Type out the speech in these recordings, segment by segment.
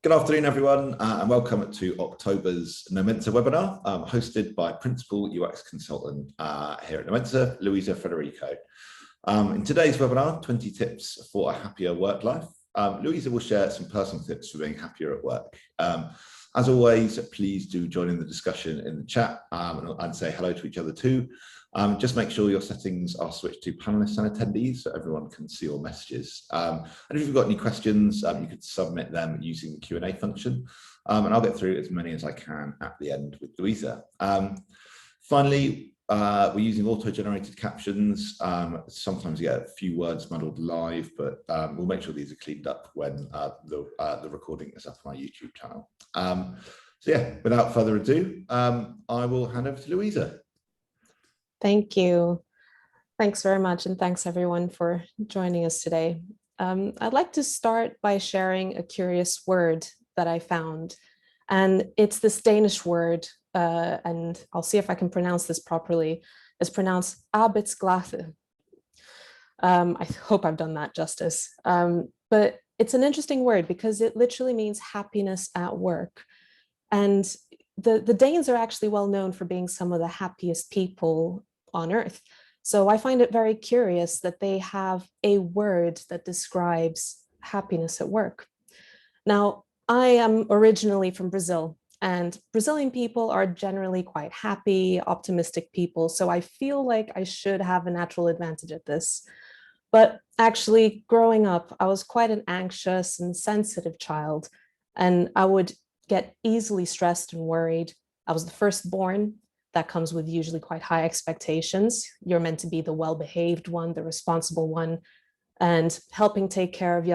Good afternoon, everyone, and welcome to October's Nomensa webinar, hosted by Principal UX Consultant here at Nomensa, Louisa Federico. In today's webinar, 20 tips for a happier work life. Louisa will share some personal tips for being happier at work. As always, please do join in the discussion in the chat and say hello to each other too. Just make sure your settings are switched to panelists and attendees so everyone can see your messages. And if you've got any questions, you could submit them using the Q&A function. And I'll get through as many as I can at the end with Louisa. Finally, we're using auto-generated captions. Sometimes you get a few words muddled live, but we'll make sure these are cleaned up when the recording is up on our YouTube channel. So yeah, without further ado, I will hand over to Louisa. Thank you. Thanks very much. And thanks everyone for joining us today. I'd like to start by sharing a curious word that I found. And it's this Danish word, and I'll see if I can pronounce this properly. It's pronounced arbejdsglæde. I hope I've done that justice. But it's an interesting word because it literally means happiness at work. And the Danes are actually well known for being some of the happiest people on earth. So I find it very curious that they have a word that describes happiness at work. Now, I am originally from Brazil, and Brazilian people are generally quite happy, optimistic people. So I feel like I should have a natural advantage at this. But actually, growing up, I was quite an anxious and sensitive child, and I would get easily stressed and worried. I was the firstborn. That comes with usually quite high expectations. You're meant to be the well-behaved one, the responsible one, and helping take care of a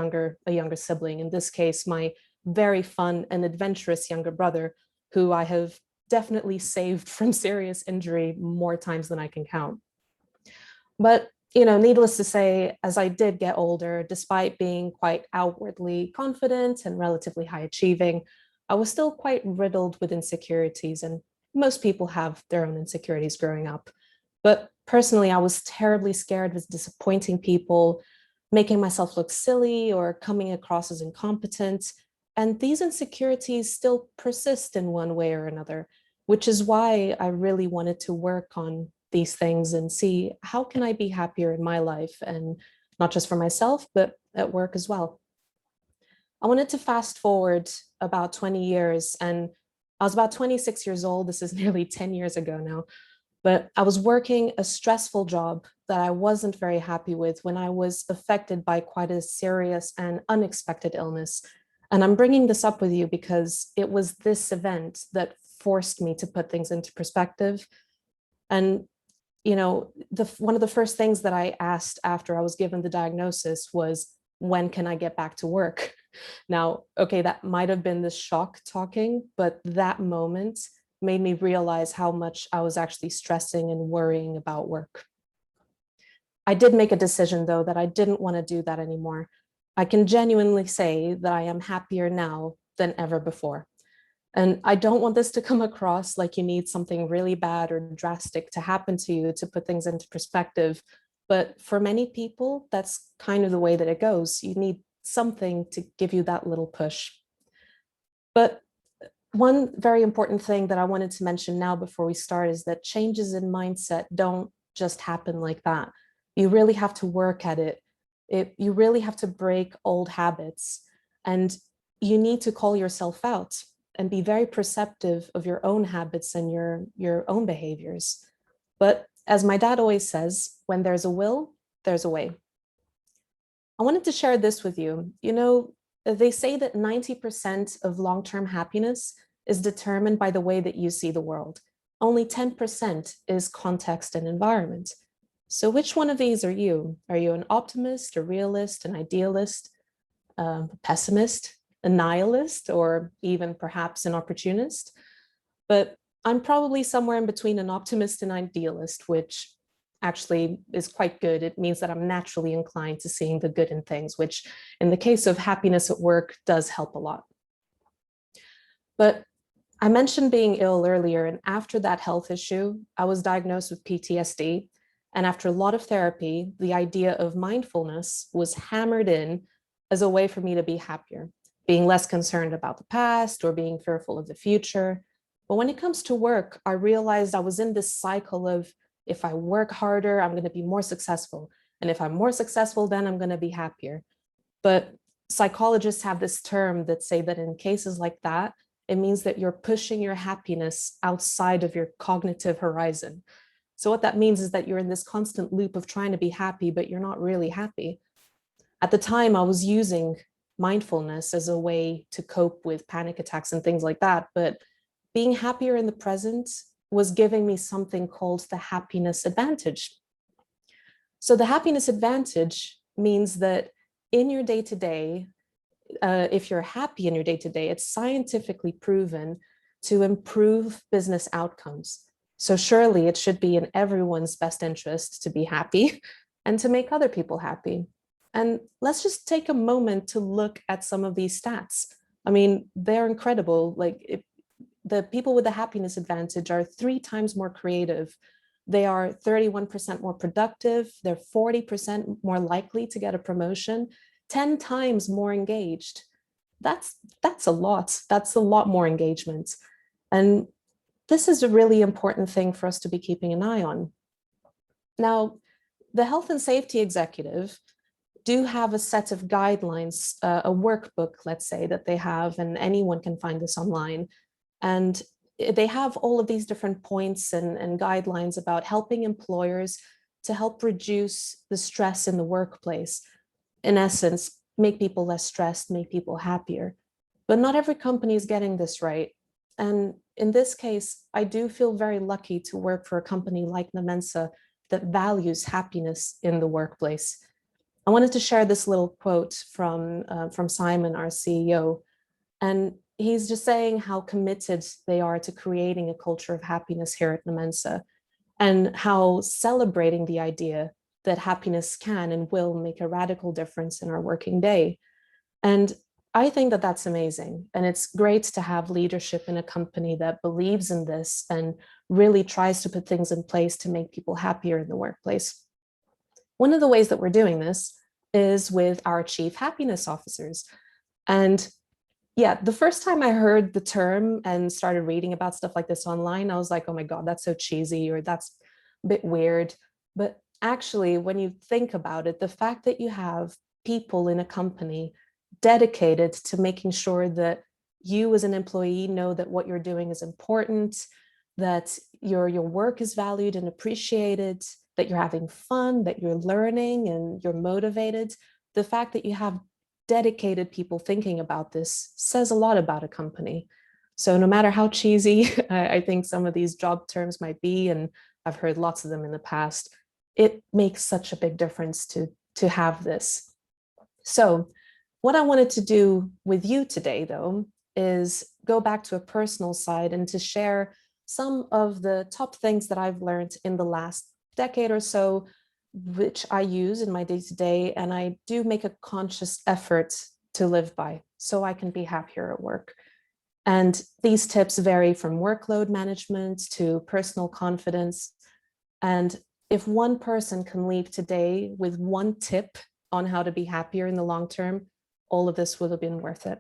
younger sibling. In this case, my very fun and adventurous younger brother, who I have definitely saved from serious injury more times than I can count. But, you know, needless to say, as I did get older, despite being quite outwardly confident and relatively high achieving, I was still quite riddled with insecurities, and most people have their own insecurities growing up. But personally, I was terribly scared of disappointing people, making myself look silly or coming across as incompetent. And these insecurities still persist in one way or another, which is why I really wanted to work on these things and see how can I be happier in my life, and not just for myself, but at work as well. I wanted to fast forward about 20 years, and I was about 26 years old. This is nearly 10 years ago now, but I was working a stressful job that I wasn't very happy with when I was affected by quite a serious and unexpected illness. And I'm bringing this up with you because it was this event that forced me to put things into perspective. And, you know, one of the first things that I asked after I was given the diagnosis was, when can I get back to work? Now, okay, that might have been the shock talking, but that moment made me realize how much I was actually stressing and worrying about work. I did make a decision, though, that I didn't want to do that anymore. I can genuinely say that I am happier now than ever before. And I don't want this to come across like you need something really bad or drastic to happen to you to put things into perspective. But for many people, that's kind of the way that it goes. You need something to give you that little push. But one very important thing that I wanted to mention now before we start is that changes in mindset don't just happen like that. You really have to work at it. You really have to break old habits, and you need to call yourself out and be very perceptive of your own habits and your own behaviors. But as my dad always says, when there's a will, there's a way. I wanted to share this with you. You know, they say that 90% of long-term happiness is determined by the way that you see the world. Only 10% is context and environment. So which one of these are you? Are you an optimist, a realist, an idealist, a pessimist, a nihilist, or even perhaps an opportunist? But I'm probably somewhere in between an optimist and idealist, which actually is quite good. It means that I'm naturally inclined to seeing the good in things, which in the case of happiness at work does help a lot. But I mentioned being ill earlier, and after that health issue, I was diagnosed with PTSD. And after a lot of therapy, the idea of mindfulness was hammered in as a way for me to be happier. being less concerned about the past or being fearful of the future. But when it comes to work, I realized I was in this cycle of, if I work harder, I'm going to be more successful. And if I'm more successful, then I'm going to be happier. But psychologists have this term that say that in cases like that, it means that you're pushing your happiness outside of your cognitive horizon. So what that means is that you're in this constant loop of trying to be happy, but you're not really happy. At the time, I was using mindfulness as a way to cope with panic attacks and things like that. But being happier in the present was giving me something called the happiness advantage. So the happiness advantage means that in your day-to-day, if you're happy in your day-to-day, it's scientifically proven to improve business outcomes. So surely it should be in everyone's best interest to be happy and to make other people happy. And let's just take a moment to look at some of these stats. I mean, they're incredible. Like, the people with the happiness advantage are 3 times more creative. They are 31% more productive. They're 40% more likely to get a promotion, 10 times more engaged. That's a lot. That's a lot more engagement. And this is a really important thing for us to be keeping an eye on. Now, the health and safety executive do have a set of guidelines, a workbook, let's say, that they have, and anyone can find this online. And they have all of these different points and guidelines about helping employers to help reduce the stress in the workplace. In essence, make people less stressed, make people happier. But not every company is getting this right. And in this case, I do feel very lucky to work for a company like Nomensa that values happiness in the workplace. I wanted to share this little quote from Simon, our CEO. And he's just saying how committed they are to creating a culture of happiness here at Nomensa, and how celebrating the idea that happiness can and will make a radical difference in our working day. And I think that that's amazing. And it's great to have leadership in a company that believes in this and really tries to put things in place to make people happier in the workplace. One of the ways that we're doing this is with our chief happiness officers. And yeah, the first time I heard the term and started reading about stuff like this online, I was like, oh my God, that's so cheesy, or that's a bit weird. But actually, when you think about it, the fact that you have people in a company dedicated to making sure that you as an employee know that what you're doing is important, that your work is valued and appreciated, that you're having fun, that you're learning and you're motivated. The fact that you have dedicated people thinking about this says a lot about a company. So no matter how cheesy I think some of these job terms might be, and I've heard lots of them in the past, it makes such a big difference to have this. So what I wanted to do with you today, though, is go back to a personal side and to share some of the top things that I've learned in the last decade or so, which I use in my day-to-day, and I do make a conscious effort to live by so I can be happier at work. And these tips vary from workload management to personal confidence. And if one person can leave today with one tip on how to be happier in the long term, all of this would have been worth it.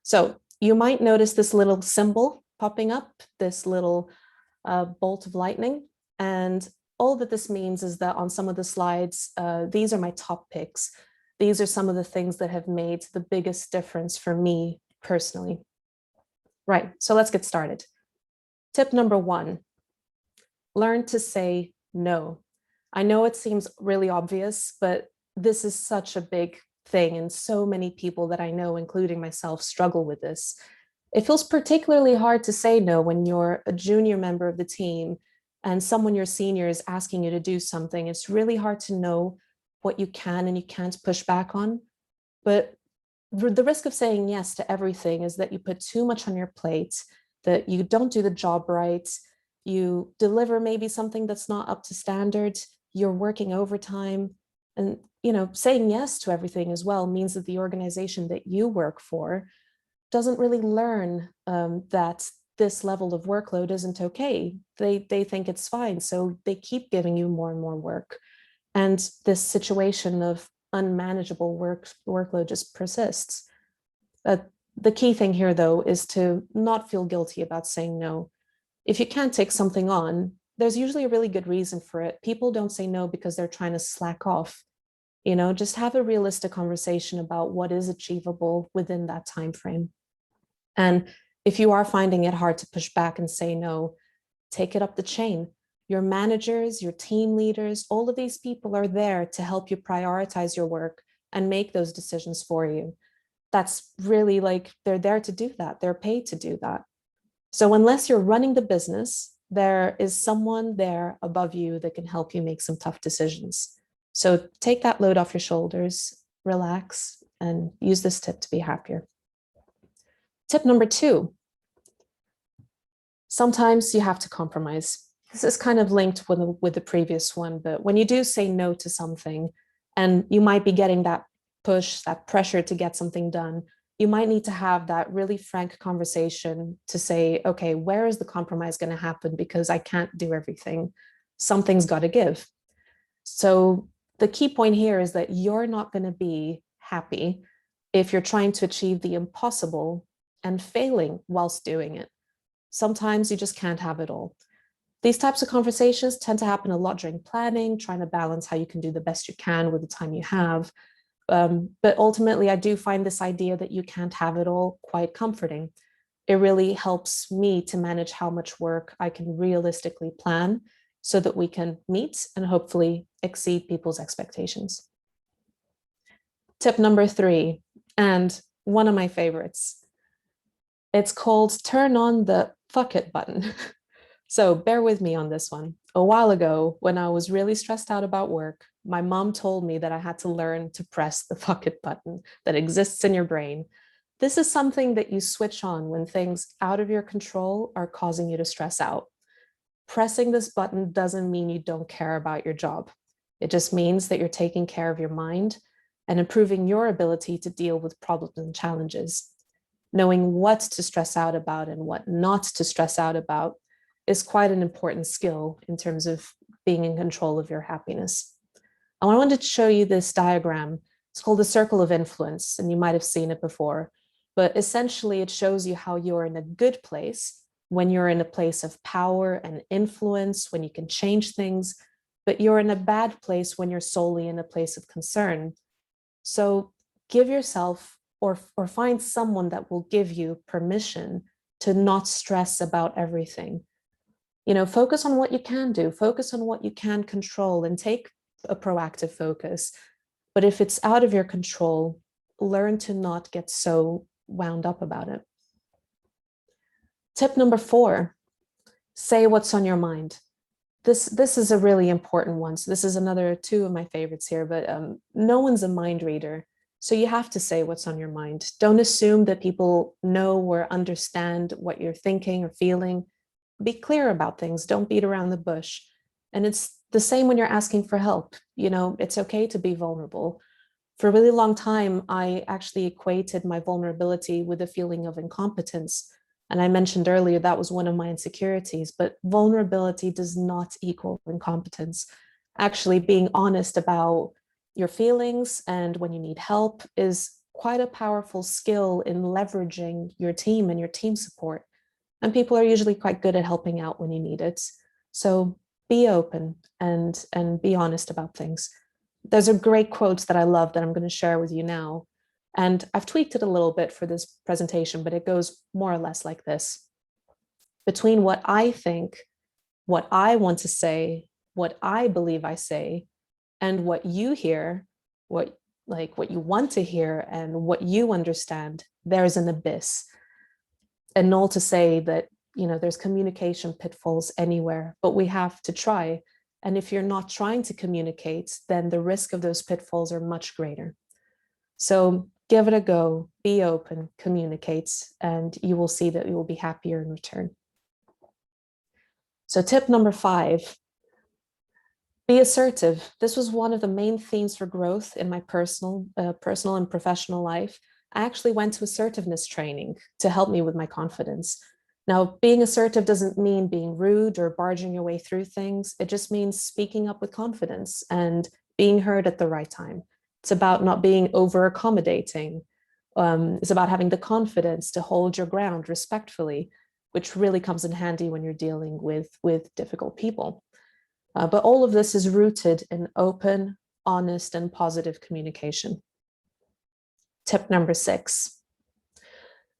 So you might notice this little symbol popping up, this little bolt of lightning. And all that this means is that on some of the slides, these are my top picks. These are some of the things that have made the biggest difference for me personally. Right, so let's get started. Tip number 1, learn to say no. I know it seems really obvious, but this is such a big thing, and so many people that I know, including myself, struggle with this. It feels particularly hard to say no when you're a junior member of the team and someone your senior is asking you to do something. It's really hard to know what you can and you can't push back on. But the risk of saying yes to everything is that you put too much on your plate, that you don't do the job right, you deliver maybe something that's not up to standard, you're working overtime. And saying yes to everything as well means that the organization that you work for doesn't really learn that this level of workload isn't okay. They think it's fine, so they keep giving you more and more work. And this situation of unmanageable workload just persists. The key thing here, though, is to not feel guilty about saying no. If you can't take something on, there's usually a really good reason for it. People don't say no because they're trying to slack off. Just have a realistic conversation about what is achievable within that time frame. And if you are finding it hard to push back and say no, take it up the chain. Your managers, your team leaders, all of these people are there to help you prioritize your work and make those decisions for you. That's really like, they're there to do that. They're paid to do that. So unless you're running the business, there is someone there above you that can help you make some tough decisions. So take that load off your shoulders, relax, and use this tip to be happier. Tip number 2, sometimes you have to compromise. This is kind of linked with the previous one, but when you do say no to something, and you might be getting that push, that pressure to get something done, you might need to have that really frank conversation to say, okay, where is the compromise going to happen? Because I can't do everything. Something's got to give. So the key point here is that you're not going to be happy if you're trying to achieve the impossible and failing whilst doing it. Sometimes you just can't have it all. These types of conversations tend to happen a lot during planning, trying to balance how you can do the best you can with the time you have. But ultimately, I do find this idea that you can't have it all quite comforting. It really helps me to manage how much work I can realistically plan so that we can meet and hopefully exceed people's expectations. Tip number 3, and one of my favorites. It's called turn on the fuck it button. So bear with me on this one. A while ago, when I was really stressed out about work, my mom told me that I had to learn to press the fuck it button that exists in your brain. This is something that you switch on when things out of your control are causing you to stress out. Pressing this button doesn't mean you don't care about your job. It just means that you're taking care of your mind and improving your ability to deal with problems and challenges. Knowing what to stress out about and what not to stress out about is quite an important skill in terms of being in control of your happiness. I wanted to show you this diagram. It's called the circle of influence, and you might have seen it before, but essentially it shows you how you're in a good place when you're in a place of power and influence, when you can change things, but you're in a bad place when you're solely in a place of concern. So give yourself or find someone that will give you permission to not stress about everything. Focus on what you can do, focus on what you can control, and take a proactive focus. But if it's out of your control, learn to not get so wound up about it. Tip number 4, say what's on your mind. This is a really important one. So this is another 2 of my favorites here, but no one's a mind reader. So you have to say what's on your mind. Don't assume that people know or understand what you're thinking or feeling. Be clear about things. Don't beat around the bush. And it's the same when you're asking for help. It's okay to be vulnerable. For a really long time, I actually equated my vulnerability with a feeling of incompetence. And I mentioned earlier that was one of my insecurities, but vulnerability does not equal incompetence. Actually, being honest about your feelings and when you need help is quite a powerful skill in leveraging your team and your team support. And people are usually quite good at helping out when you need it. So be open and be honest about things. There's a great quote that I love that I'm going to share with you now. And I've tweaked it a little bit for this presentation, but it goes more or less like this. Between what I think, what I want to say, what I believe I say, and what you hear, what you want to hear and what you understand, there's an abyss. And all to say that, there's communication pitfalls anywhere, but we have to try. And if you're not trying to communicate, then the risk of those pitfalls are much greater. So give it a go, be open, communicate, and you will see that you will be happier in return. So tip number 5, be assertive. This was one of the main themes for growth in my personal and professional life. I actually went to assertiveness training to help me with my confidence. Now, being assertive doesn't mean being rude or barging your way through things. It just means speaking up with confidence and being heard at the right time. It's about not being over accommodating. It's about having the confidence to hold your ground respectfully, which really comes in handy when you're dealing with difficult people. But all of this is rooted in open, honest, and positive communication. Tip number 6,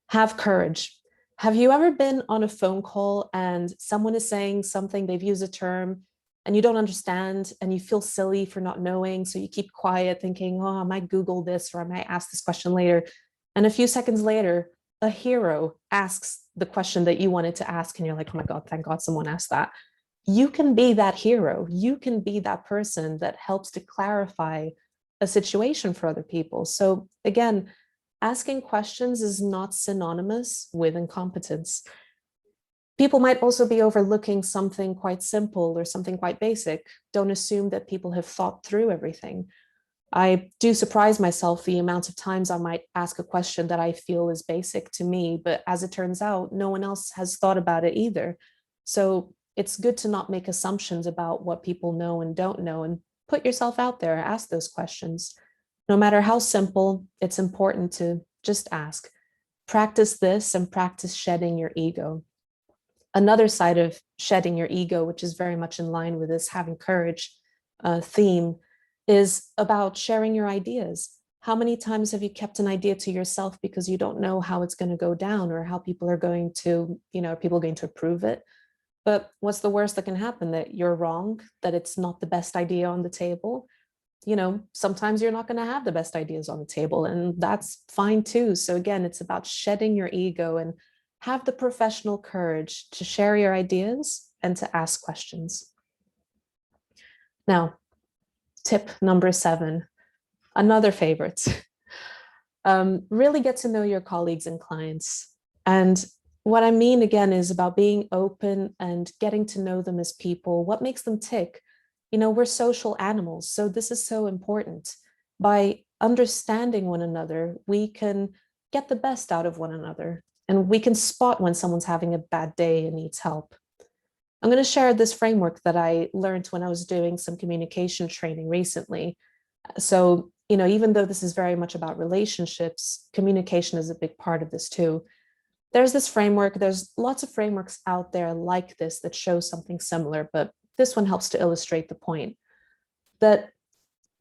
have courage. Have you ever been on a phone call and someone is saying something, they've used a term and you don't understand and you feel silly for not knowing, so you keep quiet thinking, oh, I might Google this or I might ask this question later. And a few seconds later, a hero asks the question that you wanted to ask and you're like, oh my God, thank God someone asked that. You can be that hero. You can be that person that helps to clarify a situation for other people. So again, asking questions is not synonymous with incompetence. People might also be overlooking something quite simple or something quite basic. Don't assume that people have thought through everything. I do surprise myself the amount of times I might ask a question that I feel is basic to me, but as it turns out, no one else has thought about it either. So it's good to not make assumptions about what people know and don't know, and put yourself out there, ask those questions. No matter how simple, it's important to just ask. Practice this and practice shedding your ego. Another side of shedding your ego, which is very much in line with this having courage theme, is about sharing your ideas. How many times have you kept an idea to yourself because you don't know how it's going to go down or how people are going to, are people going to approve it? But what's the worst that can happen? That you're wrong, that it's not the best idea on the table. Sometimes you're not going to have the best ideas on the table, and that's fine too. So again, it's about shedding your ego and have the professional courage to share your ideas and to ask questions. Now, tip number 7, another favorite. Really get to know your colleagues and clients. And what I mean, again, is about being open and getting to know them as people. What makes them tick? We're social animals, so this is so important. By understanding one another, we can get the best out of one another, and we can spot when someone's having a bad day and needs help. I'm going to share this framework that I learned when I was doing some communication training recently. So, even though this is very much about relationships, communication is a big part of this too. There's this framework, there's lots of frameworks out there like this that show something similar, but this one helps to illustrate the point that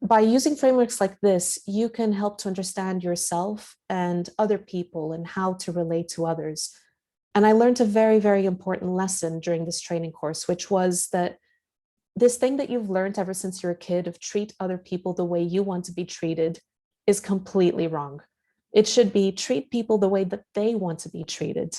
by using frameworks like this, you can help to understand yourself and other people and how to relate to others. And I learned a very, very important lesson during this training course, which was that this thing that you've learned ever since you're a kid of treat other people the way you want to be treated is completely wrong. It should be treat people the way that they want to be treated.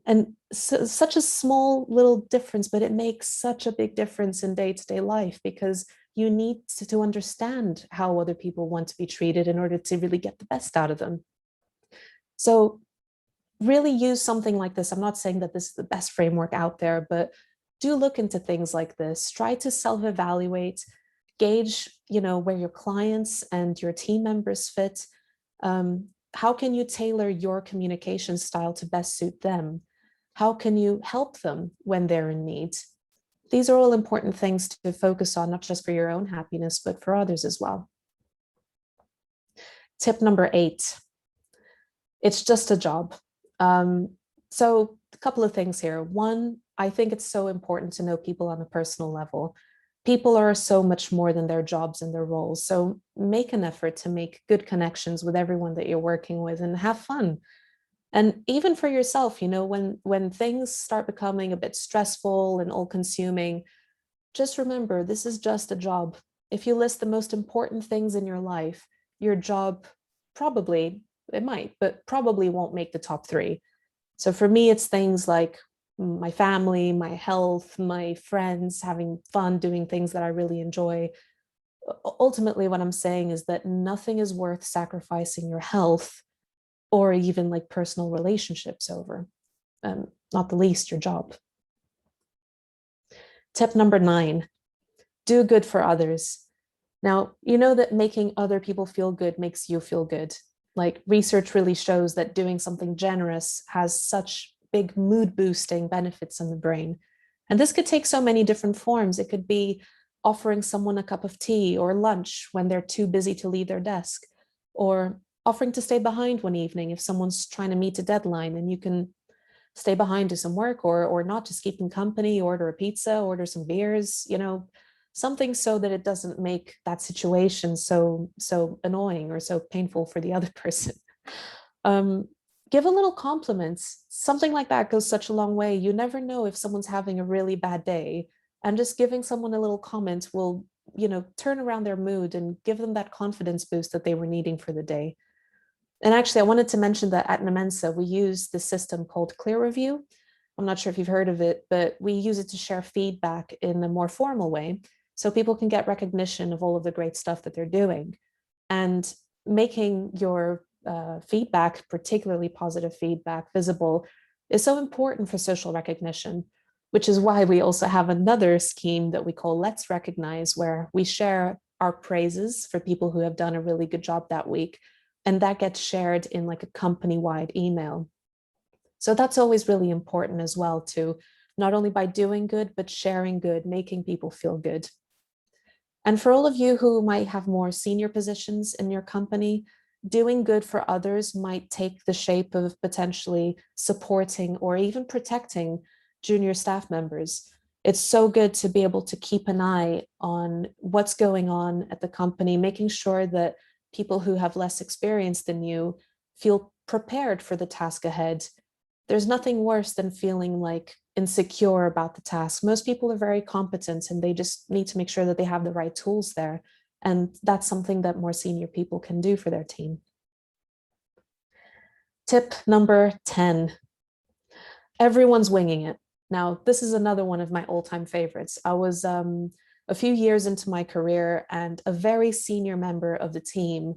And such a small little difference, but it makes such a big difference in day-to-day life, because you need to understand how other people want to be treated in order to really get the best out of them. So really use something like this. I'm not saying that this is the best framework out there, but do look into things like this. Try to self-evaluate, gauge, where your clients and your team members fit. How can you tailor your communication style to best suit them? How can you help them when they're in need? These are all important things to focus on, not just for your own happiness, but for others as well. Tip number 8, it's just a job. So a couple of things here. One, I think it's so important to know people on a personal level. People are so much more than their jobs and their roles. So make an effort to make good connections with everyone that you're working with and have fun. And even for yourself, when things start becoming a bit stressful and all-consuming, just remember, this is just a job. If you list the most important things in your life, your job probably, it might, but probably won't make the top 3. So for me, it's things like my family, my health, my friends, having fun, doing things that I really enjoy. Ultimately, what I'm saying is that nothing is worth sacrificing your health or even like personal relationships over, not the least your job. Tip number 9, do good for others. Now, you know that making other people feel good makes you feel good. Like, research really shows that doing something generous has such big mood boosting benefits in the brain. And this could take so many different forms. It could be offering someone a cup of tea or lunch when they're too busy to leave their desk, or offering to stay behind one evening if someone's trying to meet a deadline and you can stay behind to some work, or not, just keep them company, order a pizza, order some beers, something so that it doesn't make that situation so annoying or so painful for the other person. um, Give a little compliments. Something like that goes such a long way. You never know if someone's having a really bad day, and just giving someone a little comment will, turn around their mood and give them that confidence boost that they were needing for the day. And actually, I wanted to mention that at Nomensa, we use the system called Clear Review. I'm not sure if you've heard of it, but we use it to share feedback in a more formal way so people can get recognition of all of the great stuff that they're doing. And making your feedback, particularly positive feedback, visible is so important for social recognition, which is why we also have another scheme that we call Let's Recognize, where we share our praises for people who have done a really good job that week. And that gets shared in like a company-wide email. So that's always really important as well, too, not only by doing good, but sharing good, making people feel good. And for all of you who might have more senior positions in your company, doing good for others might take the shape of potentially supporting or even protecting junior staff members. It's so good to be able to keep an eye on what's going on at the company, making sure that people who have less experience than you feel prepared for the task ahead. There's nothing worse than feeling like insecure about the task. Most people are very competent and they just need to make sure that they have the right tools there. And that's something that more senior people can do for their team. Tip number 10, everyone's winging it. Now, this is another one of my all-time favorites. I was a few years into my career, and a very senior member of the team,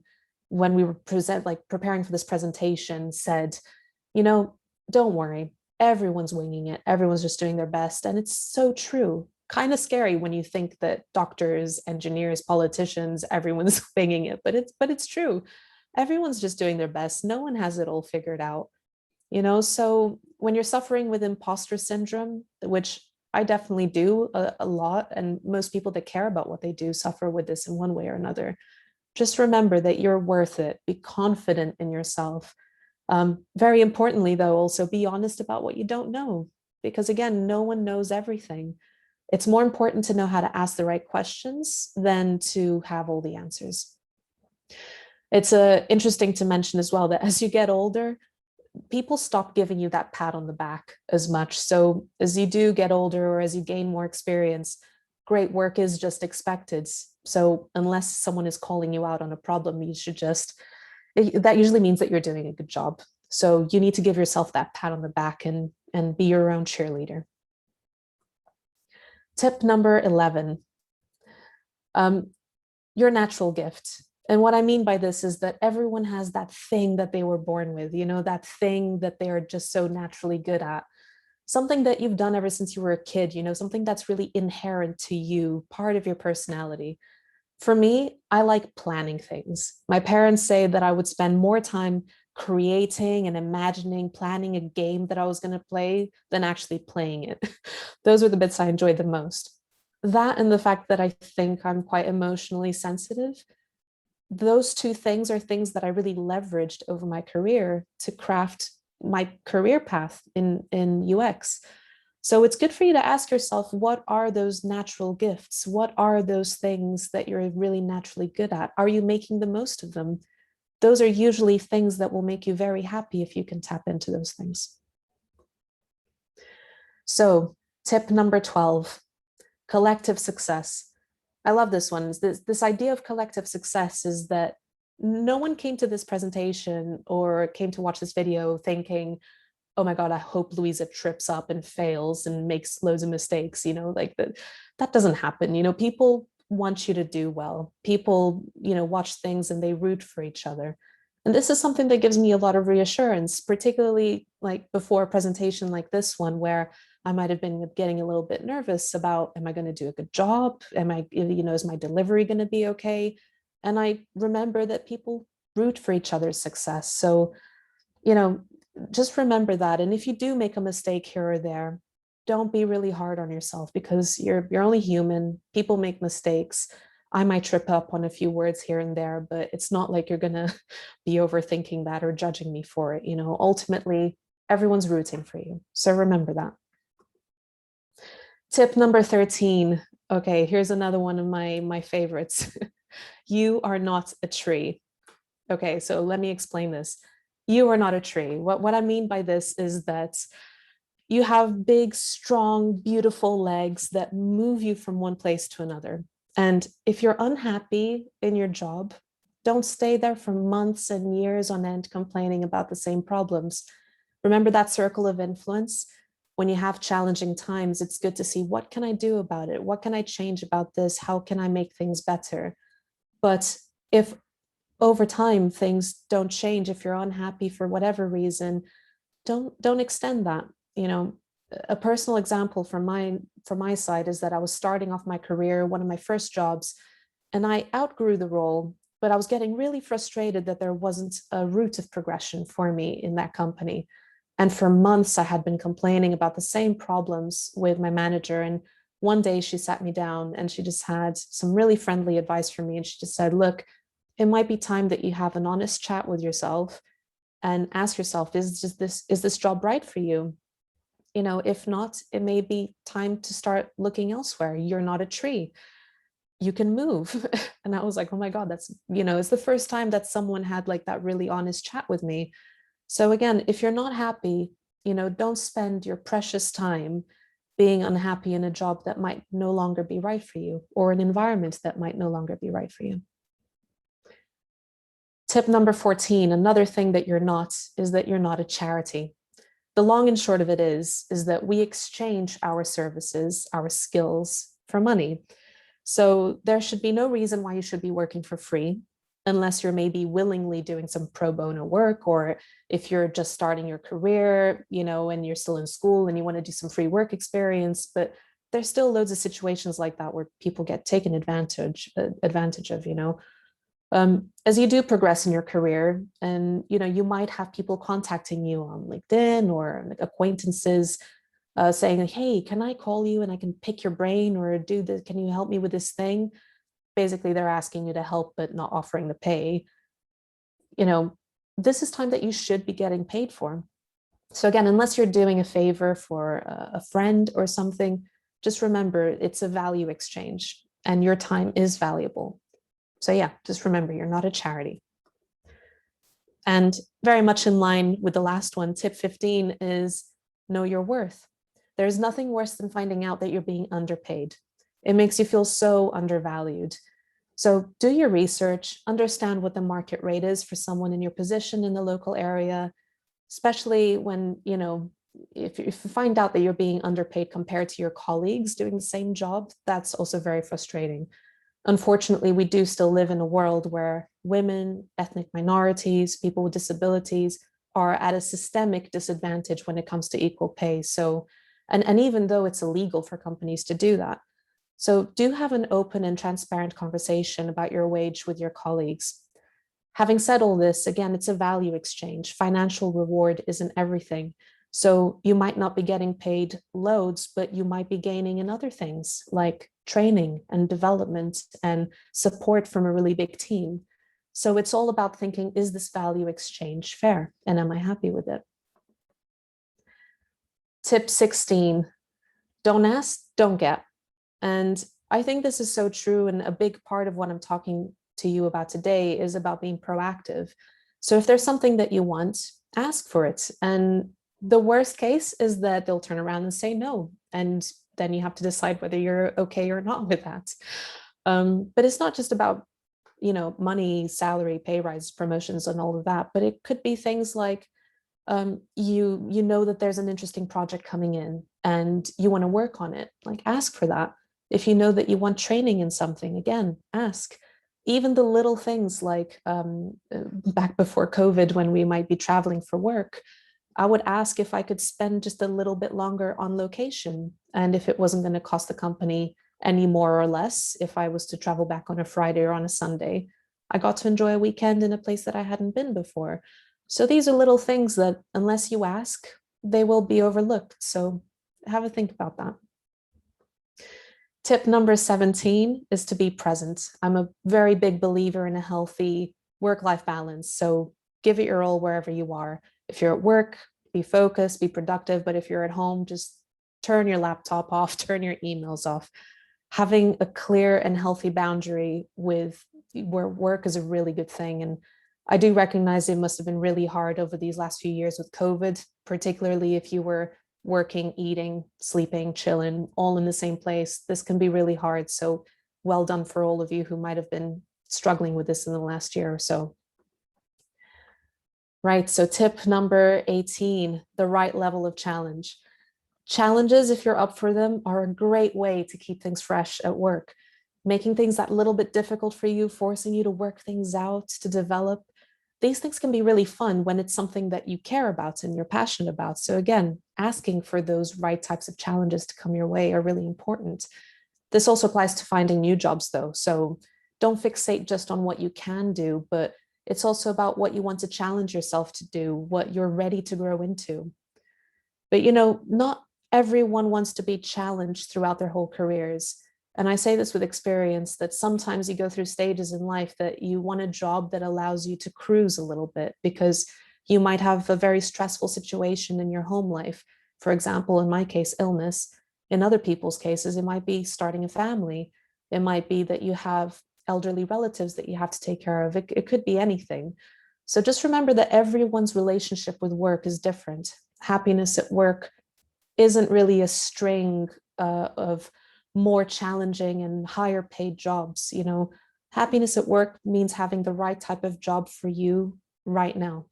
when we were preparing for this presentation, said, don't worry, everyone's winging it. Everyone's just doing their best. And it's so true. Kind of scary when you think that doctors, engineers, politicians, everyone's winging it, but it's true. Everyone's just doing their best. No one has it all figured out. So when you're suffering with imposter syndrome, which I definitely do a lot, and most people that care about what they do suffer with this in one way or another, just remember that you're worth it. Be confident in yourself. Very importantly, though, also be honest about what you don't know, because again, no one knows everything. It's more important to know how to ask the right questions than to have all the answers. It's interesting to mention as well that as you get older, people stop giving you that pat on the back as much. So as you do get older or as you gain more experience, great work is just expected. So unless someone is calling you out on a problem, you should that usually means that you're doing a good job. So you need to give yourself that pat on the back and be your own cheerleader. Tip number 11, your natural gift. And what I mean by this is that everyone has that thing that they were born with, that thing that they are just so naturally good at. Something that you've done ever since you were a kid, something that's really inherent to you, part of your personality. For me, I like planning things. My parents say that I would spend more time creating and imagining, planning a game that I was going to play than actually playing it. Those are the bits I enjoyed the most. That and the fact that I think I'm quite emotionally sensitive, those two things are things that I really leveraged over my career to craft my career path in UX. So it's good for you to ask yourself, what are those natural gifts? What are those things that you're really naturally good at? Are you making the most of them? Those are usually things that will make you very happy if you can tap into those things. So tip number 12, collective success. I love this one. This idea of collective success is that no one came to this presentation or came to watch this video thinking, oh my God, I hope Louisa trips up and fails and makes loads of mistakes, like that doesn't happen. People want you to do well. People, watch things and they root for each other. And this is something that gives me a lot of reassurance, particularly like before a presentation like this one, where I might have been getting a little bit nervous about, am I going to do a good job? Is my delivery going to be okay? And I remember that people root for each other's success. So, just remember that. And if you do make a mistake here or there, don't be really hard on yourself, because you're only human. People make mistakes. I might trip up on a few words here and there, but it's not like you're going to be overthinking that or judging me for it. Ultimately, everyone's rooting for you. So remember that. Tip number 13. Okay, here's another one of my favorites. You are not a tree. Okay, so let me explain this. You are not a tree. What I mean by this is that you have big, strong, beautiful legs that move you from one place to another. And if you're unhappy in your job, don't stay there for months and years on end complaining about the same problems. Remember that circle of influence? When you have challenging times, it's good to see, what can I do about it? What can I change about this? How can I make things better? But if over time things don't change, if you're unhappy for whatever reason, don't extend that. A personal example from my side is that I was starting off my career, one of my first jobs, and I outgrew the role, but I was getting really frustrated that there wasn't a route of progression for me in that company. And for months, I had been complaining about the same problems with my manager. And one day she sat me down and she just had some really friendly advice for me. And she just said, look, it might be time that you have an honest chat with yourself and ask yourself, is this job right for you? If not, it may be time to start looking elsewhere. You're not a tree. You can move. And I was like, oh my God, it's the first time that someone had like that really honest chat with me. So again, if you're not happy, don't spend your precious time being unhappy in a job that might no longer be right for you, or an environment that might no longer be right for you. Tip number 14, another thing that you're not, is that you're not a charity. The long and short of it is that we exchange our services, our skills for money. So there should be no reason why you should be working for free, unless you're maybe willingly doing some pro bono work, or if you're just starting your career, and you're still in school and you want to do some free work experience. But there's still loads of situations like that where people get taken advantage of. As you do progress in your career, and you might have people contacting you on LinkedIn or like acquaintances, saying, hey, can I call you and I can pick your brain, or do this, can you help me with this thing? Basically, they're asking you to help but not offering the pay. This is time that you should be getting paid for. So again, unless you're doing a favor for a friend or something, just remember it's a value exchange and your time is valuable. So yeah, just remember, you're not a charity. And very much in line with the last one, tip 15 is know your worth. There's nothing worse than finding out that you're being underpaid. It makes you feel so undervalued. So do your research, understand what the market rate is for someone in your position in the local area, especially when, if you find out that you're being underpaid compared to your colleagues doing the same job, that's also very frustrating. Unfortunately, we do still live in a world where women, ethnic minorities, people with disabilities are at a systemic disadvantage when it comes to equal pay. So, and even though it's illegal for companies to do that. So do have an open and transparent conversation about your wage with your colleagues. Having said all this, again, it's a value exchange. Financial reward isn't everything. So you might not be getting paid loads, but you might be gaining in other things like training and development and support from a really big team. So it's all about thinking, is this value exchange fair? And am I happy with it? Tip 16, don't ask, don't get. And I think this is so true. And a big part of what I'm talking to you about today is about being proactive. So if there's something that you want, ask for it. And the worst case is that they'll turn around and say no. And then you have to decide whether you're okay or not with that. But it's not just about, money, salary, pay rise, promotions, and all of that. But it could be things like you know that there's an interesting project coming in and you want to work on it. Like, ask for that. If you know that you want training in something, again, ask. Even the little things like back before COVID, when we might be traveling for work, I would ask if I could spend just a little bit longer on location, and if it wasn't going to cost the company any more or less if I was to travel back on a Friday or on a Sunday. I got to enjoy a weekend in a place that I hadn't been before. So these are little things that, unless you ask, they will be overlooked. So have a think about that. Tip number 17 is to be present. I'm a very big believer in a healthy work-life balance. So give it your all wherever you are. If you're at work, be focused, be productive. But if you're at home, just turn your laptop off, turn your emails off. Having a clear and healthy boundary with where work is a really good thing. And I do recognize it must have been really hard over these last few years with COVID, particularly if you were working, eating, sleeping, chilling, all in the same place. This can be really hard. So well done for all of you who might have been struggling with this in the last year or so. Right, so tip number 18, the right level of challenge. Challenges, if you're up for them, are a great way to keep things fresh at work. Making things that little bit difficult for you, forcing you to work things out, to develop. These things can be really fun when it's something that you care about and you're passionate about. So again, asking for those right types of challenges to come your way are really important. This also applies to finding new jobs though. So don't fixate just on what you can do, but it's also about what you want to challenge yourself to do, what you're ready to grow into. But not everyone wants to be challenged throughout their whole careers. And I say this with experience that sometimes you go through stages in life that you want a job that allows you to cruise a little bit because you might have a very stressful situation in your home life. For example, in my case, illness. In other people's cases, it might be starting a family. It might be that you have elderly relatives that you have to take care of. It could be anything. So just remember that everyone's relationship with work is different. Happiness at work isn't really a string of more challenging and higher paid jobs. Happiness at work means having the right type of job for you right now.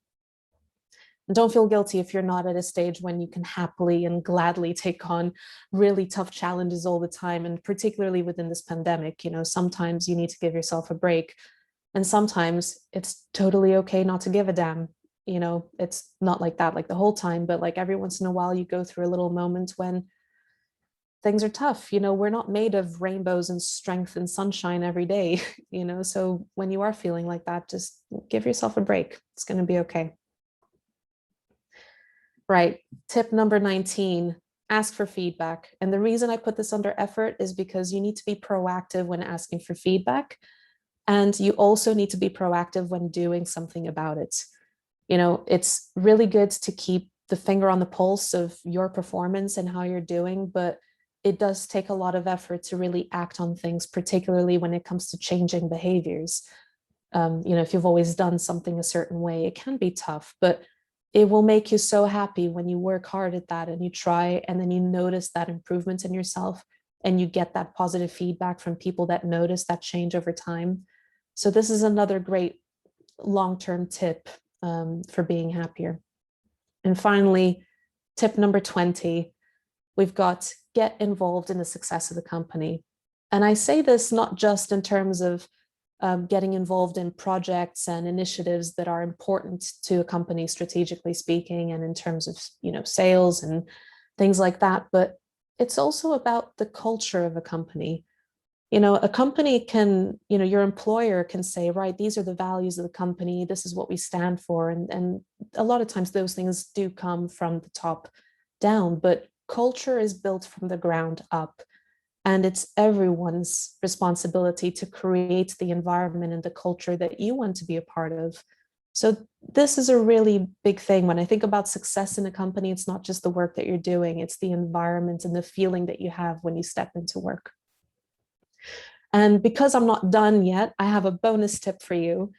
And don't feel guilty if you're not at a stage when you can happily and gladly take on really tough challenges all the time. And particularly within this pandemic, sometimes you need to give yourself a break. And sometimes it's totally okay not to give a damn. It's not like that like the whole time, but like every once in a while you go through a little moment when things are tough. We're not made of rainbows and strength and sunshine every day. So when you are feeling like that, just give yourself a break. It's going to be okay. Right. Tip number 19, ask for feedback. And the reason I put this under effort is because you need to be proactive when asking for feedback. And you also need to be proactive when doing something about it. It's really good to keep the finger on the pulse of your performance and how you're doing, but it does take a lot of effort to really act on things, particularly when it comes to changing behaviors. If you've always done something a certain way, it can be tough, but it will make you so happy when you work hard at that and you try, and then you notice that improvement in yourself and you get that positive feedback from people that notice that change over time. So this is another great long-term tip for being happier. And finally, tip number 20, we've got get involved in the success of the company. And I say this not just in terms of getting involved in projects and initiatives that are important to a company, strategically speaking, and in terms of sales and things like that, but it's also about the culture of a company. A company can, your employer can say, right, these are the values of the company, this is what we stand for. And a lot of times those things do come from the top down, but culture is built from the ground up. And it's everyone's responsibility to create the environment and the culture that you want to be a part of. So this is a really big thing. When I think about success in a company, it's not just the work that you're doing, it's the environment and the feeling that you have when you step into work. And because I'm not done yet, I have a bonus tip for you.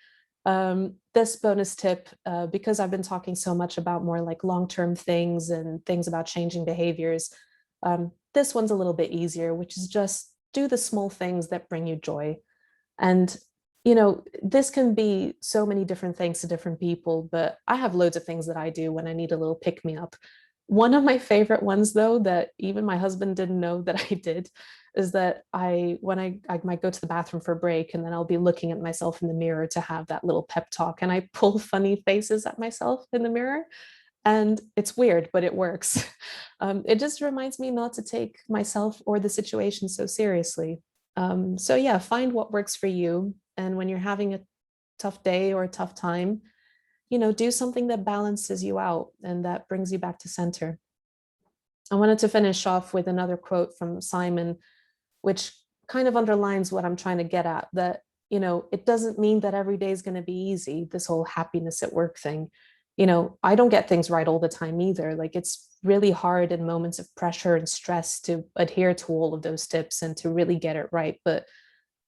This bonus tip, because I've been talking so much about more like long-term things and things about changing behaviors, this one's a little bit easier, which is just do the small things that bring you joy. And, this can be so many different things to different people, but I have loads of things that I do when I need a little pick me up. One of my favorite ones, though, that even my husband didn't know that I did, is that when I might go to the bathroom for a break and then I'll be looking at myself in the mirror to have that little pep talk, and I pull funny faces at myself in the mirror. And it's weird, but it works. It just reminds me not to take myself or the situation so seriously. So yeah, find what works for you. And when you're having a tough day or a tough time, do something that balances you out and that brings you back to center. I wanted to finish off with another quote from Simon. which kind of underlines what I'm trying to get at, that, you know, it doesn't mean that every day is going to be easy, this whole happiness at work thing. You know, I don't get things right all the time either. Like, it's really hard in moments of pressure and stress to adhere to all of those tips and to really get it right. But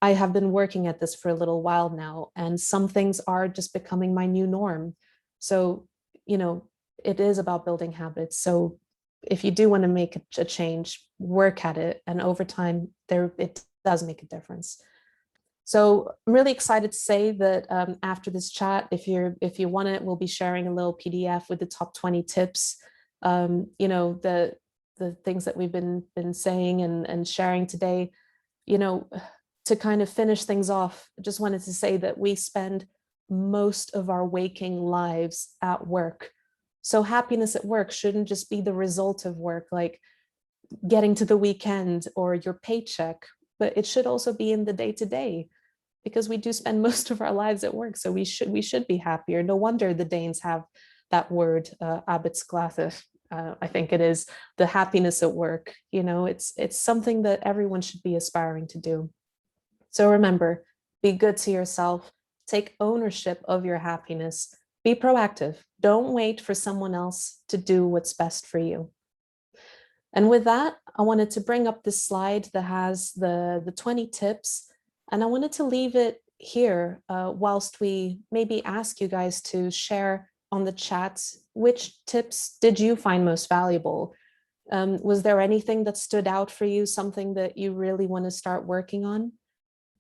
I have been working at this for a little while now, and some things are just becoming my new norm. So, you know, it is about building habits. So if you do want to make a change, work at it, and over time, it does make a difference. So I'm really excited to say that after this chat, if you want it, we'll be sharing a little PDF with the top 20 tips. You know, the things that we've been saying and sharing today. You know, to kind of finish things off, I just wanted to say that we spend most of our waking lives at work. So happiness at work shouldn't just be the result of work, like getting to the weekend or your paycheck, but it should also be in the day to day, because we do spend most of our lives at work. So we should be happier. No wonder the Danes have that word, arbetsglæde. I think it is the happiness at work. You know, it's something that everyone should be aspiring to do. So remember, be good to yourself, take ownership of your happiness, be proactive. Don't wait for someone else to do what's best for you. And with that, I wanted to bring up this slide that has the 20 tips, and I wanted to leave it here whilst we maybe ask you guys to share on the chat, which tips did you find most valuable? Was there anything that stood out for you, something that you really want to start working on?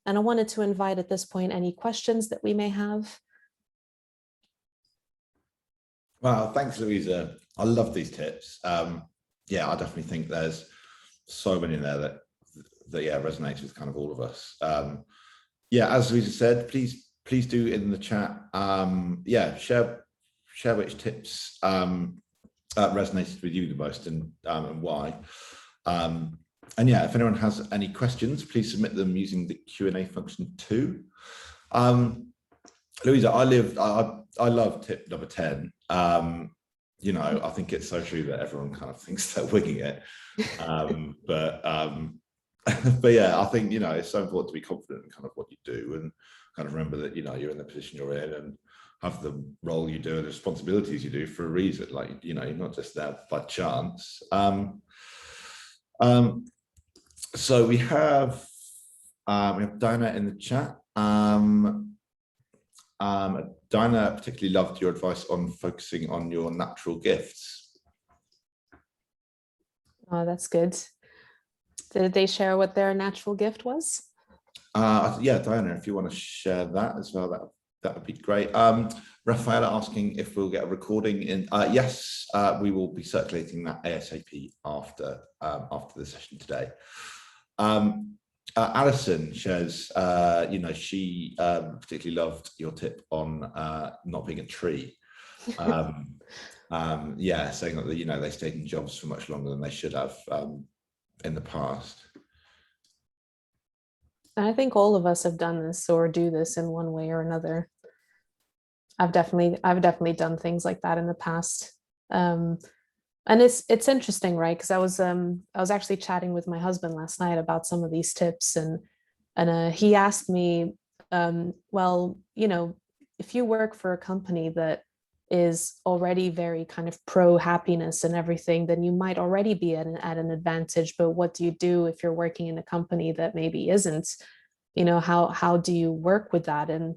And I wanted to invite at this point any questions that we may have. Wow, thanks, Louisa. I love these tips. Yeah, I definitely think there's so many in there that yeah, resonates with kind of all of us. Yeah, as Louisa said, please do in the chat. Yeah, share which tips resonated with you the most and why. And yeah, if anyone has any questions, please submit them using the Q&A function too. Louisa, I love tip number 10. You know, I think it's so true that everyone kind of thinks they're winging it. But yeah, I think, you know, it's so important to be confident in kind of what you do and kind of remember that, you know, you're in the position you're in and have the role you do and the responsibilities you do for a reason. Like, you know, you're not just there by chance. So we have Dinah in the chat. Dinah particularly loved your advice on focusing on your natural gifts. Oh, that's good. Did they share what their natural gift was? Yeah, Diana, if you want to share that as well, that would be great. Rafaela asking if we'll get a recording in. Yes, we will be circulating that ASAP after the session today. Alison shares, you know, she particularly loved your tip on not being a tree. Yeah, saying that, you know, they stayed in jobs for much longer than they should have in the past. I think all of us have done this or do this in one way or another. I've definitely done things like that in the past. And it's interesting, right? Because I was actually chatting with my husband last night about some of these tips, and he asked me, well, you know, if you work for a company that is already very kind of pro happiness and everything, then you might already be at an advantage. But what do you do if you're working in a company that maybe isn't? You know, how do you work with that? And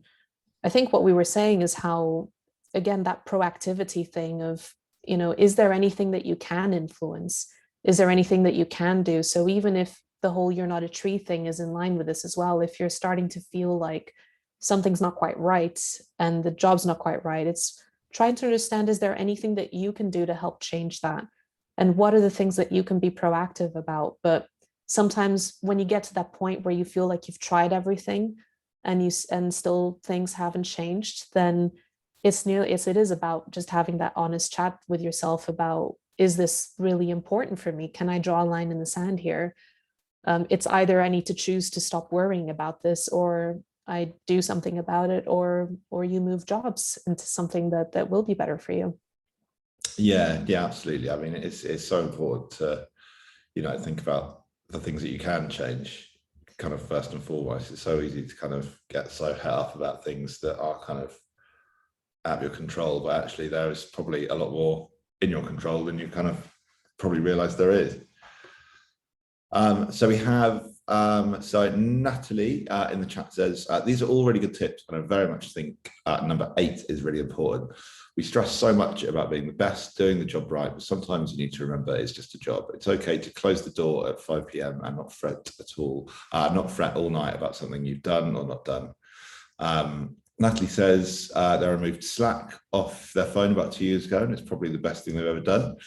I think what we were saying is how, again, that proactivity thing of, you know, is there anything that you can influence? Is there anything that you can do? So even if the whole "you're not a tree" thing is in line with this as well, if you're starting to feel like something's not quite right and the job's not quite right, it's trying to understand, is there anything that you can do to help change that? And what are the things that you can be proactive about? But sometimes when you get to that point where you feel like you've tried everything and still things haven't changed, then it is about just having that honest chat with yourself about, is this really important for me? Can I draw a line in the sand here? It's either I need to choose to stop worrying about this, or I do something about it, or you move jobs into something that will be better for you. Yeah, absolutely. I mean, it's so important to, you know, think about the things that you can change. kind of first and foremost. It's so easy to kind of get so het up about things that are kind of out of your control, but actually there is probably a lot more in your control than you kind of probably realize there is. So we have, so Natalie in the chat says, these are all really good tips, and I very much think number 8 is really important. We stress so much about being the best, doing the job right, but sometimes you need to remember it's just a job. It's okay to close the door at 5 p.m. and not fret at all, not fret all night about something you've done or not done. Natalie says they removed Slack off their phone about 2 years ago, and it's probably the best thing they've ever done.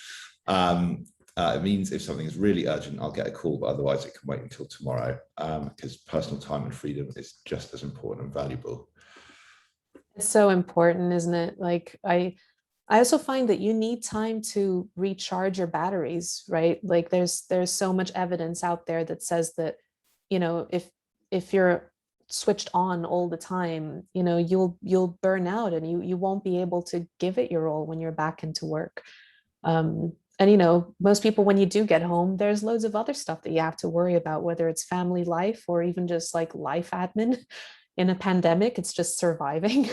It means if something is really urgent, I'll get a call, but otherwise it can wait until tomorrow, because personal time and freedom is just as important and valuable. It's so important, isn't it? Like I also find that you need time to recharge your batteries, right? Like there's so much evidence out there that says that, you know, if you're switched on all the time, you know, you'll burn out, and you won't be able to give it your all when you're back into work. And, you know, most people, when you do get home, there's loads of other stuff that you have to worry about, whether it's family life or even just like life admin. In a pandemic, it's just surviving.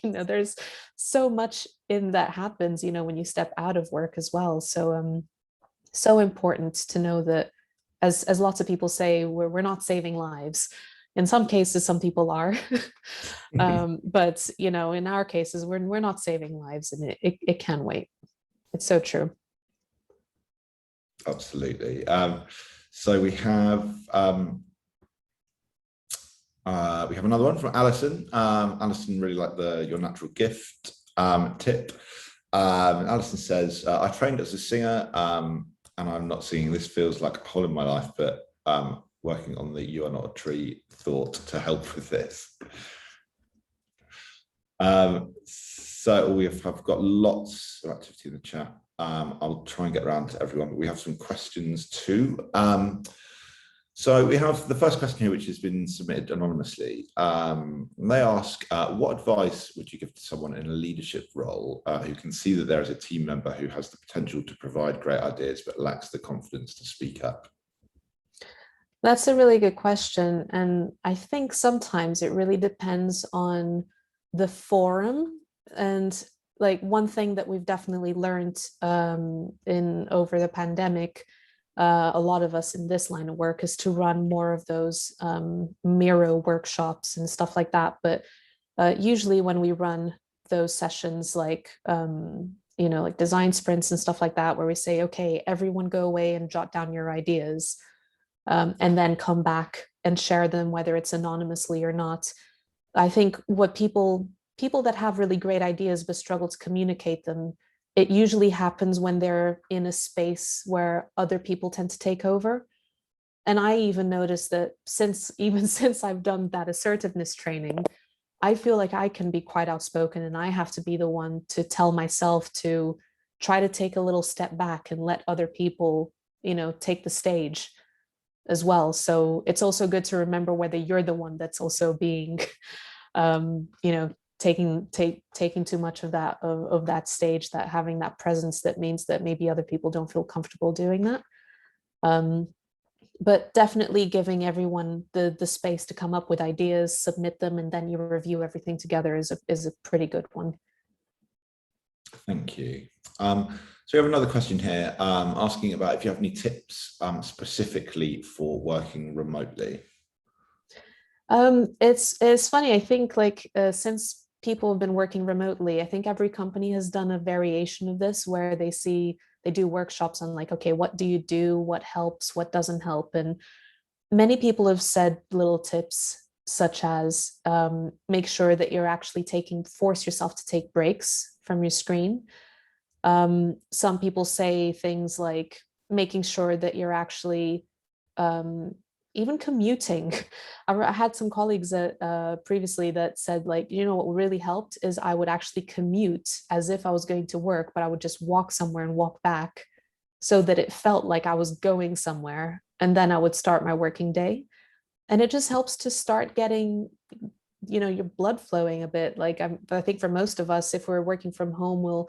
You know, there's so much in that happens, you know, when you step out of work as well. So so important to know that, as lots of people say, we're not saving lives. In some cases, some people are. But, you know, in our cases, we're not saving lives, and it can wait. It's so true. Absolutely. So we have another one from Alison. Alison really liked your natural gift tip. Alison says, I trained as a singer, and I'm not singing. This feels like a hole in my life, but working on the "You Are Not a Tree" thought to help with this. So we have got lots of activity in the chat. I'll try and get around to everyone, but we have some questions too. So we have the first question here, which has been submitted anonymously. They ask, what advice would you give to someone in a leadership role who can see that there is a team member who has the potential to provide great ideas but lacks the confidence to speak up? That's a really good question. And I think sometimes it really depends on the forum. And like one thing that we've definitely learned in over the pandemic, a lot of us in this line of work, is to run more of those Miro workshops and stuff like that. But usually when we run those sessions, like, you know, like design sprints and stuff like that, where we say, okay, everyone go away and jot down your ideas, and then come back and share them, whether it's anonymously or not. I think what people that have really great ideas but struggle to communicate them, it usually happens when they're in a space where other people tend to take over. And I even noticed that since I've done that assertiveness training, I feel like I can be quite outspoken, and I have to be the one to tell myself to try to take a little step back and let other people, you know, take the stage as well. So it's also good to remember whether you're the one that's also being, you know, taking too much of that stage, that having that presence, that means that maybe other people don't feel comfortable doing that. But definitely giving everyone the space to come up with ideas, submit them, and then you review everything together is a pretty good one. Thank you. So we have another question here asking about if you have any tips specifically for working remotely. It's funny. I think like since people have been working remotely, I think every company has done a variation of this, where they do workshops on like, okay, what do you do? What helps? What doesn't help? And many people have said little tips such as make sure that you're actually force yourself to take breaks from your screen. Some people say things like making sure that you're actually even commuting. I had some colleagues that previously that said, like, you know, what really helped is I would actually commute as if I was going to work, but I would just walk somewhere and walk back so that it felt like I was going somewhere. And then I would start my working day. And it just helps to start getting, you know, your blood flowing a bit. Like I think for most of us, if we're working from home, we'll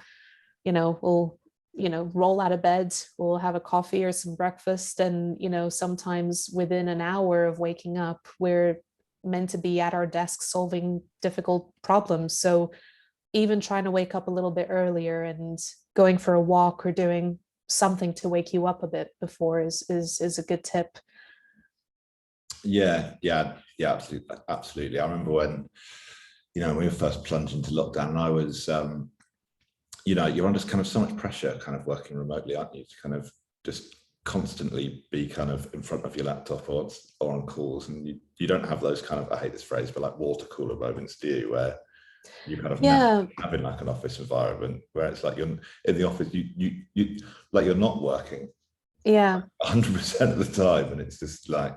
roll out of bed, we'll have a coffee or some breakfast, and sometimes within an hour of waking up, we're meant to be at our desk solving difficult problems. So even trying to wake up a little bit earlier and going for a walk or doing something to wake you up a bit before is a good tip. Yeah, absolutely. I remember when we were first plunged into lockdown, and I was you're under kind of so much pressure kind of working remotely, aren't you, to kind of just constantly be kind of in front of your laptop or on calls, and you don't have those kind of, I hate this phrase, but like water cooler moments, do you, where you kind of having like an office environment where it's like you're in the office, you like you're not working 100% of the time, and it's just like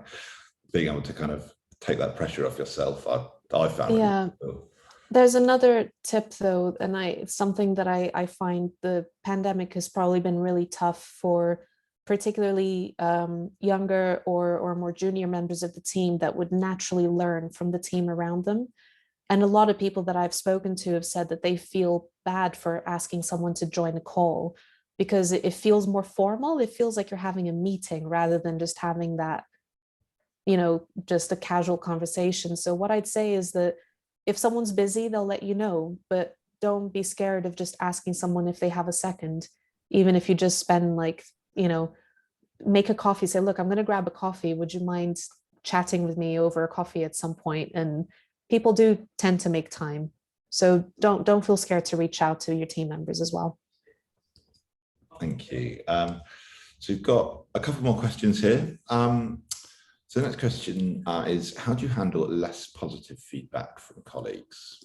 being able to kind of take that pressure off yourself. I found really cool. There's another tip though, and it's something that I find the pandemic has probably been really tough for particularly younger or more junior members of the team that would naturally learn from the team around them. And a lot of people that I've spoken to have said that they feel bad for asking someone to join a call because it feels more formal. It feels like you're having a meeting rather than just having that, just a casual conversation. So what I'd say is that if someone's busy, they'll let you know, but don't be scared of just asking someone if they have a second, even if you just spend make a coffee, say, look, I'm going to grab a coffee. Would you mind chatting with me over a coffee at some point? And people do tend to make time. So don't feel scared to reach out to your team members as well. Thank you. So we've got a couple more questions here. So the next question is, how do you handle less positive feedback from colleagues?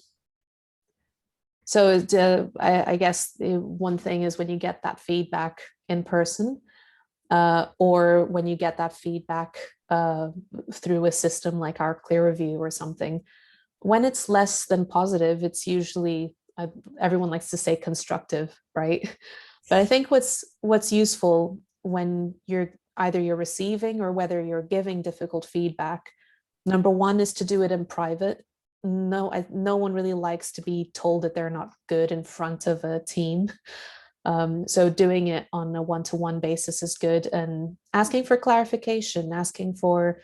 So I guess one thing is when you get that feedback in person, or when you get that feedback through a system like our Clear Review or something. When it's less than positive, it's usually, everyone likes to say constructive, right? But I think what's useful when you're receiving or whether you're giving difficult feedback, number one is to do it in private. No one really likes to be told that they're not good in front of a team. So doing it on a one-to-one basis is good, and asking for clarification, asking for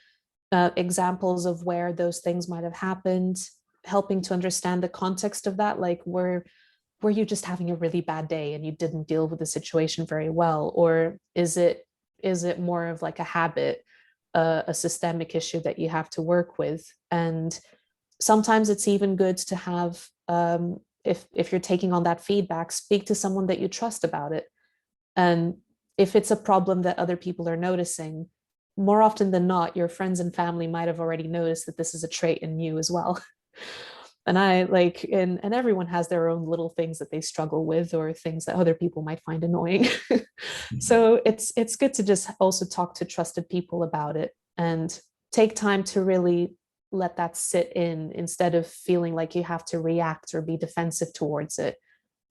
examples of where those things might have happened, helping to understand the context of that. Like, were you just having a really bad day and you didn't deal with the situation very well? Or is it more of like a habit, a systemic issue that you have to work with? And sometimes it's even good to have, if you're taking on that feedback, speak to someone that you trust about it. And if it's a problem that other people are noticing, more often than not, your friends and family might have already noticed that this is a trait in you as well. And and everyone has their own little things that they struggle with or things that other people might find annoying. So it's good to just also talk to trusted people about it and take time to really let that sit in instead of feeling like you have to react or be defensive towards it.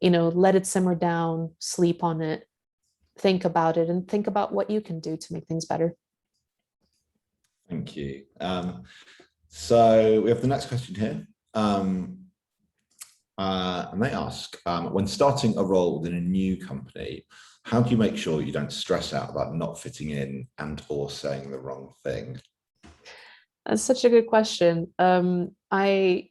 Let it simmer down, sleep on it, think about it, and think about what you can do to make things better. Thank you. So we have the next question here. And they ask, when starting a role within a new company, how do you make sure you don't stress out about not fitting in and or saying the wrong thing? That's such a good question. I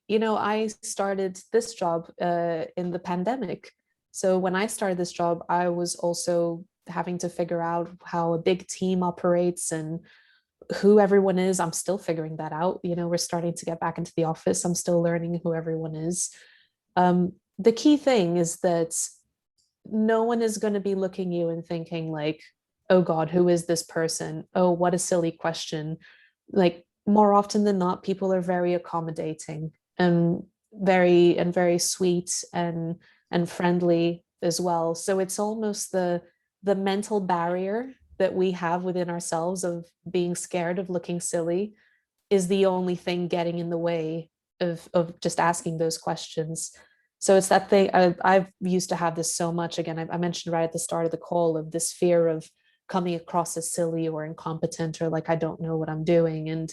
started this job in the pandemic. So when I started this job, I was also having to figure out how a big team operates and who everyone is. I'm still figuring that out. We're starting to get back into the office. I'm still learning who everyone is. The key thing is that no one is going to be looking you and thinking like, oh God, who is this person? Oh, what a silly question. Like, more often than not, people are very accommodating and very sweet and friendly as well. So it's almost the mental barrier that we have within ourselves of being scared of looking silly is the only thing getting in the way of just asking those questions. So it's that thing. I've used to have this so much. Again, I mentioned right at the start of the call of this fear of coming across as silly or incompetent or like I don't know what I'm doing, and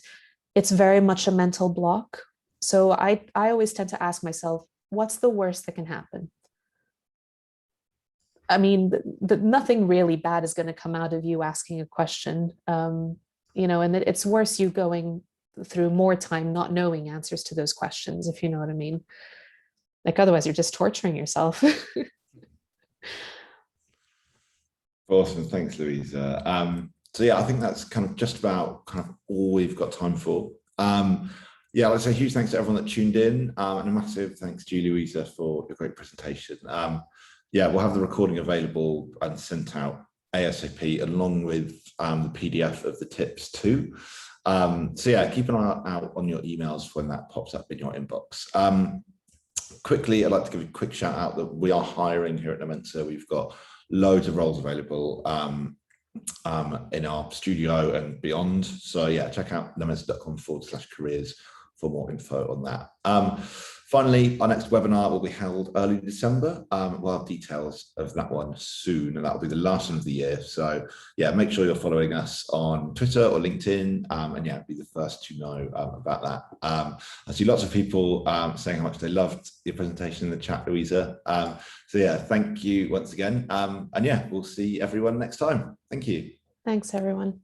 it's very much a mental block. So I always tend to ask myself, what's the worst that can happen? I mean, nothing really bad is going to come out of you asking a question, you know, and it's worse you going through more time not knowing answers to those questions, if you know what I mean. Like otherwise, you're just torturing yourself. Awesome, thanks, Louisa. So yeah, I think that's kind of just about kind of all we've got time for. Yeah, let's say a huge thanks to everyone that tuned in, and a massive thanks to you, Louisa, for your great presentation. Yeah, we'll have the recording available and sent out ASAP, along with the PDF of the tips too. So yeah, keep an eye out on your emails when that pops up in your inbox. Quickly, I'd like to give a quick shout out that we are hiring here at Nomensa. We've got loads of roles available in our studio and beyond. So yeah, check out nomensa.com/careers for more info on that. Finally, our next webinar will be held early December. We'll have details of that one soon, and that will be the last one of the year. So yeah, make sure you're following us on Twitter or LinkedIn, and yeah, be the first to know about that. I see lots of people saying how much they loved your presentation in the chat, Louisa. So yeah, thank you once again. And yeah, we'll see everyone next time. Thank you. Thanks, everyone.